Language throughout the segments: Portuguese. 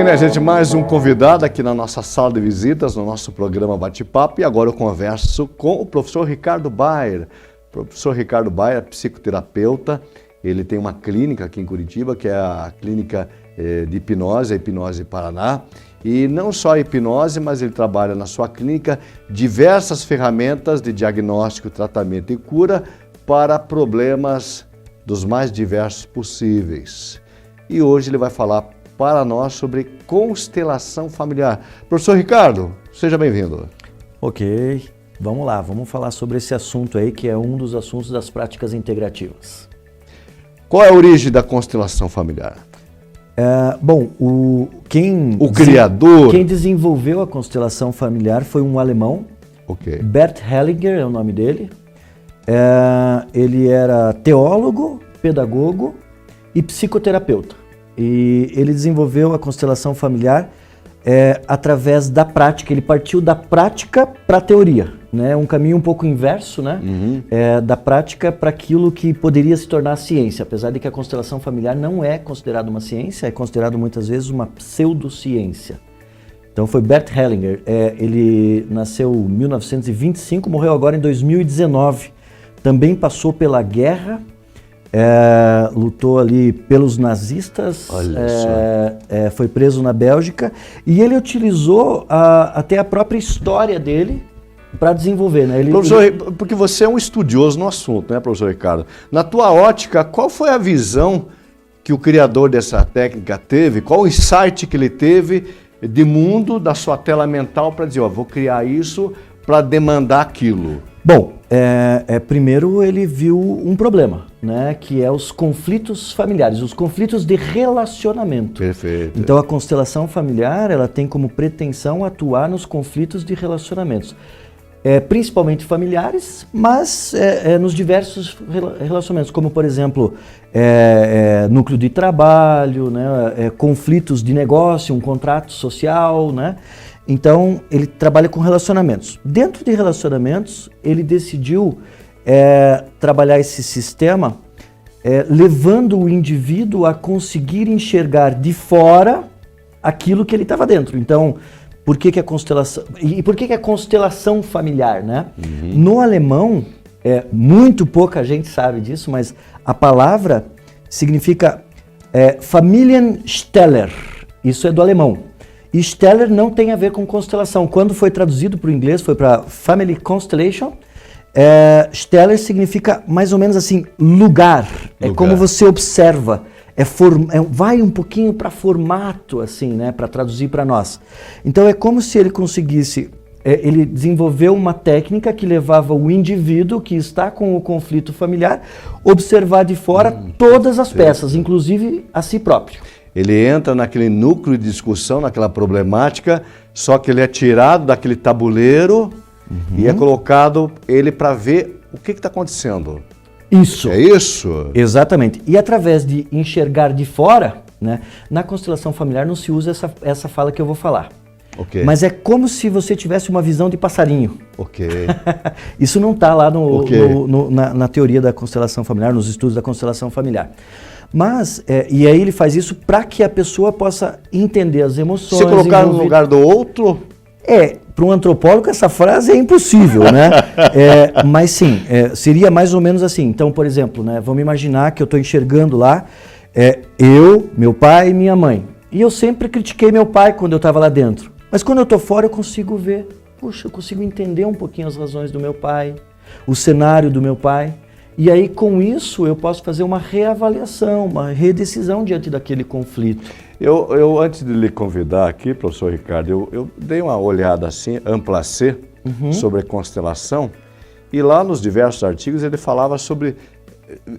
bem, né, gente? Mais um convidado aqui na nossa sala de visitas, no nosso programa Bate-Papo. E agora eu converso com o professor Ricardo Bayer. O professor Ricardo Bayer é psicoterapeuta. Ele tem uma clínica aqui em Curitiba, que é a Clínica de Hipnose, a Hipnose Paraná. E não só a hipnose, mas ele trabalha na sua clínica diversas ferramentas de diagnóstico, tratamento e cura para problemas dos mais diversos possíveis. E hoje ele vai falar para nós sobre constelação familiar. Professor Ricardo, seja bem-vindo. Ok, vamos lá, vamos falar sobre esse assunto aí, que é um dos assuntos das práticas integrativas. Qual é a origem da constelação familiar? Quem desenvolveu a constelação familiar foi um alemão, Bert Hellinger é o nome dele. Ele era teólogo, pedagogo e psicoterapeuta. E ele desenvolveu a constelação familiar através da prática. Ele partiu da prática para a teoria, né? Um caminho um pouco inverso, né? Da prática para aquilo que poderia se tornar ciência, apesar de que a constelação familiar não é considerada uma ciência, é considerado muitas vezes uma pseudociência. Então foi Bert Hellinger. Ele nasceu em 1925, morreu agora em 2019. Também passou pela guerra. Lutou ali pelos nazistas, foi preso na Bélgica e ele utilizou até a própria história dele para desenvolver, né? Professor, porque você é um estudioso no assunto, né, professor Ricardo? Na tua ótica, qual foi a visão que o criador dessa técnica teve? Qual o insight que ele teve de mundo, da sua tela mental para dizer, vou criar isso para demandar aquilo? Bom, primeiro ele viu um problema, né, que é os conflitos familiares, os conflitos de relacionamento. Perfeito. Então a constelação familiar, ela tem como pretensão atuar nos conflitos de relacionamentos, principalmente familiares, mas nos diversos relacionamentos, como por exemplo, núcleo de trabalho, né, conflitos de negócio, um contrato social, né? Então, ele trabalha com relacionamentos. Dentro de relacionamentos, ele decidiu trabalhar esse sistema levando o indivíduo a conseguir enxergar de fora aquilo que ele estava dentro. Então, por que a constelação... E por que a constelação familiar, né? No alemão, muito pouca gente sabe disso, mas a palavra significa Familiensteller. Isso é do alemão. E Steller não tem a ver com constelação. Quando foi traduzido para o inglês, foi para Family Constellation. Steller significa mais ou menos assim, lugar. É como você observa. Vai um pouquinho para formato, assim, né, para traduzir para nós. Então é como se ele conseguisse... ele desenvolveu uma técnica que levava o indivíduo que está com o conflito familiar observar de fora todas as peças, inclusive a si próprio. Ele entra naquele núcleo de discussão, naquela problemática, só que ele é tirado daquele tabuleiro e é colocado ele para ver o que está acontecendo. Isso. É isso? Exatamente. E através de enxergar de fora, né, na constelação familiar não se usa essa fala que eu vou falar. Mas é como se você tivesse uma visão de passarinho. Isso não está lá na teoria da constelação familiar, nos estudos da constelação familiar. Mas, e aí ele faz isso para que a pessoa possa entender as emoções. Se colocar no lugar do outro? Para um antropólogo essa frase é impossível, né? Mas sim, seria mais ou menos assim. Então, por exemplo, né, vamos imaginar que eu estou enxergando lá, eu, meu pai e minha mãe. E eu sempre critiquei meu pai quando eu estava lá dentro. Mas quando eu estou fora eu consigo ver, eu consigo entender um pouquinho as razões do meu pai, o cenário do meu pai. E aí, com isso, eu posso fazer uma reavaliação, uma redecisão diante daquele conflito. Eu antes de lhe convidar aqui, professor Ricardo, eu dei uma olhada assim, ampla C, sobre a constelação, e lá nos diversos artigos ele falava sobre,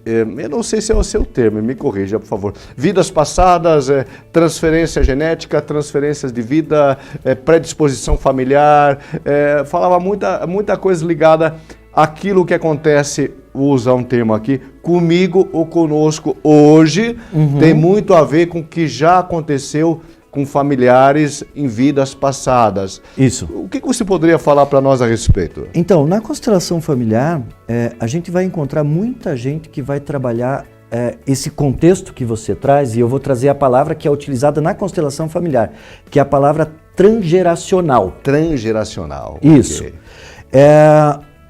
eu não sei se é o seu termo, me corrija, por favor, vidas passadas, transferência genética, transferências de vida, predisposição familiar, falava muita coisa ligada àquilo que acontece, vou usar um termo aqui, comigo ou conosco hoje, tem muito a ver com o que já aconteceu com familiares em vidas passadas. Isso. O que você poderia falar para nós a respeito? Então, na constelação familiar, a gente vai encontrar muita gente que vai trabalhar esse contexto que você traz, e eu vou trazer a palavra que é utilizada na constelação familiar, que é a palavra transgeracional. Transgeracional. Isso. Okay.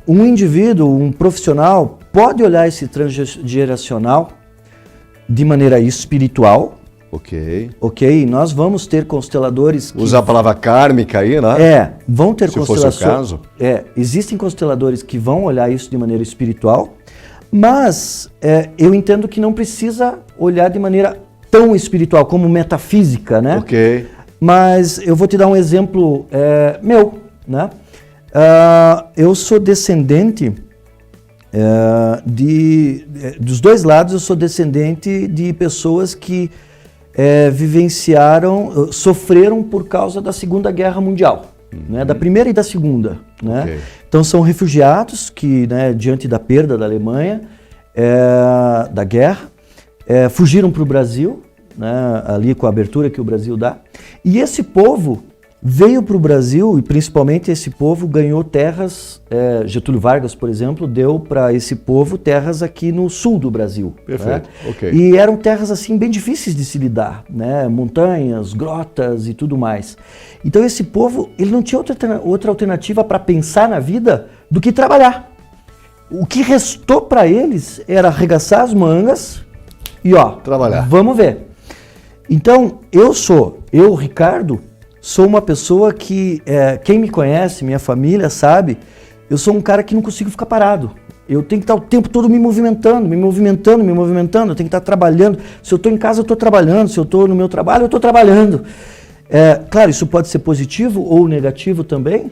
Um indivíduo, um profissional, pode olhar esse transgeracional de maneira espiritual. Ok, nós vamos ter consteladores que... Usa a palavra kármica aí, né? Vão ter constelações... Se fosse o caso. Existem consteladores que vão olhar isso de maneira espiritual, mas eu entendo que não precisa olhar de maneira tão espiritual como metafísica, né? Ok. Mas eu vou te dar um exemplo meu, né? Eu sou descendente dos dois lados, eu sou descendente de pessoas que sofreram por causa da Segunda Guerra Mundial, né? Da Primeira e da Segunda, né? Okay. Então são refugiados que, né, diante da perda da Alemanha, da guerra, fugiram para o Brasil, né, ali com a abertura que o Brasil dá, e esse povo veio para o Brasil, e principalmente esse povo ganhou terras, Getúlio Vargas, por exemplo, deu para esse povo terras aqui no sul do Brasil. Perfeito, né? ok. E eram terras assim bem difíceis de se lidar, né? Montanhas, grotas e tudo mais. Então esse povo, ele não tinha outra alternativa para pensar na vida do que trabalhar. O que restou para eles era arregaçar as mangas e trabalhar. Vamos ver. Então eu, Ricardo, sou uma pessoa que, quem me conhece, minha família sabe, eu sou um cara que não consigo ficar parado. Eu tenho que estar o tempo todo me movimentando, eu tenho que estar trabalhando. Se eu estou em casa, eu estou trabalhando, se eu estou no meu trabalho, eu estou trabalhando. Claro, isso pode ser positivo ou negativo também,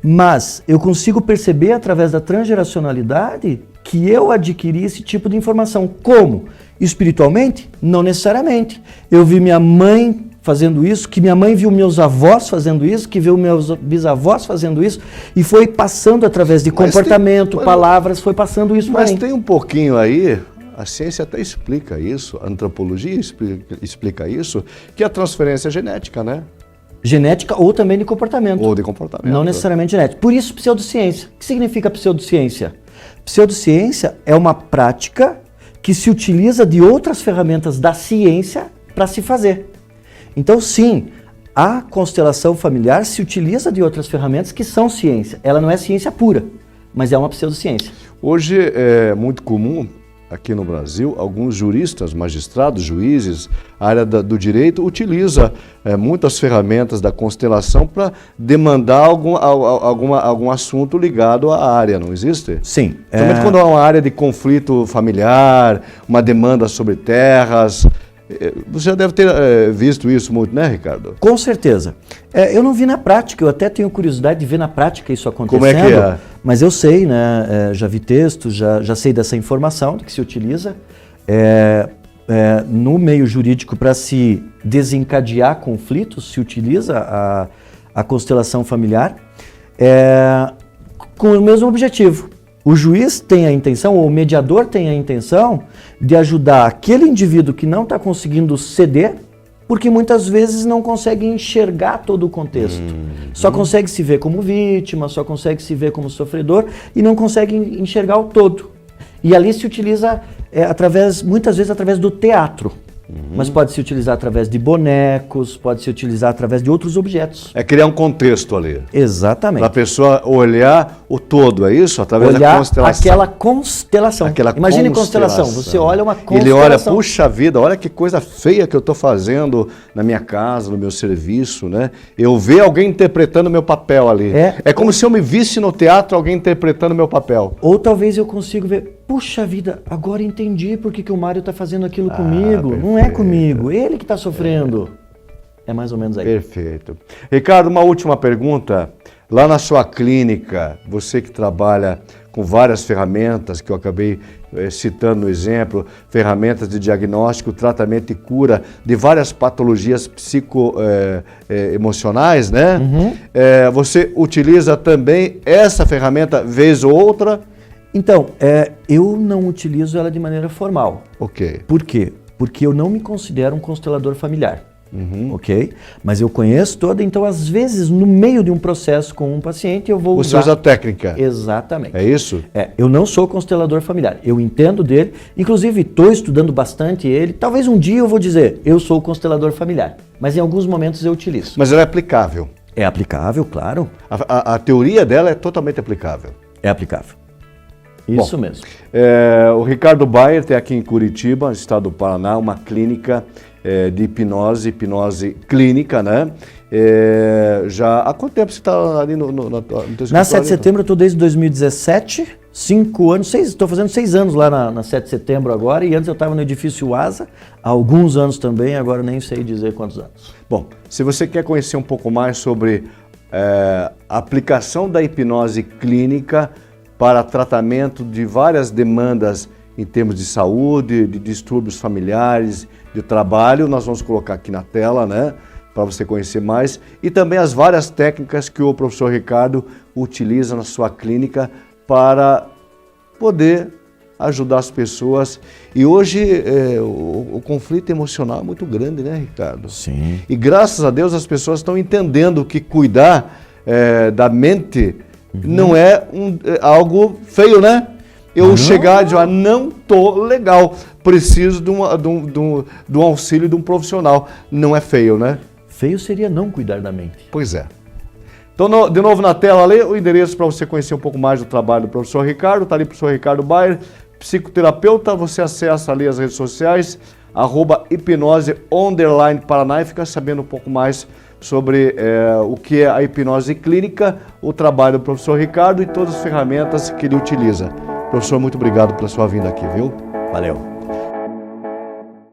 mas eu consigo perceber através da transgeracionalidade que eu adquiri esse tipo de informação. Como? Espiritualmente? Não necessariamente. Eu vi minha mãe fazendo isso, que minha mãe viu meus avós fazendo isso, que viu meus bisavós fazendo isso, e foi passando através de comportamento, palavras, foi passando isso para mim. Mas tem um pouquinho aí, a ciência até explica isso, a antropologia explica isso, que é a transferência genética, né? Genética ou também de comportamento. Ou de comportamento. Não necessariamente genética. Por isso, pseudociência. O que significa pseudociência? Pseudociência é uma prática que se utiliza de outras ferramentas da ciência para se fazer. Então, sim, a constelação familiar se utiliza de outras ferramentas que são ciência. Ela não é ciência pura, mas é uma pseudociência. Hoje é muito comum, aqui no Brasil, alguns juristas, magistrados, juízes, a área do direito, utiliza muitas ferramentas da constelação para demandar algum assunto ligado à área, não existe? Sim. Principalmente quando há uma área de conflito familiar, uma demanda sobre terras. Você já deve ter visto isso muito, né, Ricardo? Com certeza. Eu não vi na prática, eu até tenho curiosidade de ver na prática isso acontecendo. Como é que é? Mas eu sei, né? Já vi textos, já sei dessa informação que se utiliza no meio jurídico para se desencadear conflitos, se utiliza a constelação familiar com o mesmo objetivo. O juiz tem a intenção, ou o mediador tem a intenção de ajudar aquele indivíduo que não está conseguindo ceder, porque muitas vezes não consegue enxergar todo o contexto. Só consegue se ver como vítima, só consegue se ver como sofredor e não consegue enxergar o todo. E ali se utiliza, muitas vezes, através do teatro. Mas pode se utilizar através de bonecos, pode se utilizar através de outros objetos. É criar um contexto ali. Exatamente. Para a pessoa olhar o todo, é isso? Através da constelação. Aquela constelação. Imagine constelação. Você olha uma constelação. Ele olha, puxa vida, olha que coisa feia que eu estou fazendo na minha casa, no meu serviço, né? Eu vejo alguém interpretando o meu papel ali. É como se eu me visse no teatro alguém interpretando o meu papel. Ou talvez eu consiga ver, puxa vida, agora entendi por que o Mário está fazendo aquilo comigo. Perfeito. Não é comigo, ele que está sofrendo. É mais ou menos aí. Perfeito. Ricardo, uma última pergunta. Lá na sua clínica, você que trabalha com várias ferramentas, que eu acabei citando no exemplo, ferramentas de diagnóstico, tratamento e cura de várias patologias psicoemocionais, né? Você utiliza também essa ferramenta vez ou outra? Então, eu não utilizo ela de maneira formal. Ok. Por quê? Porque eu não me considero um constelador familiar. ok? Mas eu conheço toda, então às vezes no meio de um processo com um paciente eu vou usar... Você usa a técnica. Exatamente. É isso? Eu não sou constelador familiar, eu entendo dele, inclusive estou estudando bastante ele, talvez um dia eu vou dizer, eu sou constelador familiar, mas em alguns momentos eu utilizo. Mas ela é aplicável? É aplicável, claro. A teoria dela é totalmente aplicável? É aplicável. Isso mesmo. O Ricardo Bayer tem aqui em Curitiba, estado do Paraná, uma clínica de hipnose clínica, né? Já há quanto tempo você está ali no teu escritório? Na 7 de setembro eu estou desde 2017, 5 anos, estou fazendo 6 anos lá na 7 de setembro agora, e antes eu estava no edifício Asa, há alguns anos também, agora nem sei dizer quantos anos. Bom, se você quer conhecer um pouco mais sobre a aplicação da hipnose clínica para tratamento de várias demandas em termos de saúde, de distúrbios familiares, de trabalho, nós vamos colocar aqui na tela, né, para você conhecer mais, e também as várias técnicas que o professor Ricardo utiliza na sua clínica para poder ajudar as pessoas. E hoje o conflito emocional é muito grande, né, Ricardo? Sim. E graças a Deus as pessoas estão entendendo que cuidar da mente não é algo feio, né? Eu chegar e dizer, não tô legal, preciso de um auxílio de um profissional. Não é feio, né? Feio seria não cuidar da mente. Pois é. Então, de novo na tela ali, o endereço para você conhecer um pouco mais do trabalho do professor Ricardo, está ali o professor Ricardo Bayer, psicoterapeuta, você acessa ali as redes sociais, @hipnose_Paraná, e fica sabendo um pouco mais sobre o que é a hipnose clínica, o trabalho do professor Ricardo e todas as ferramentas que ele utiliza. Professor, muito obrigado pela sua vinda aqui, viu? Valeu.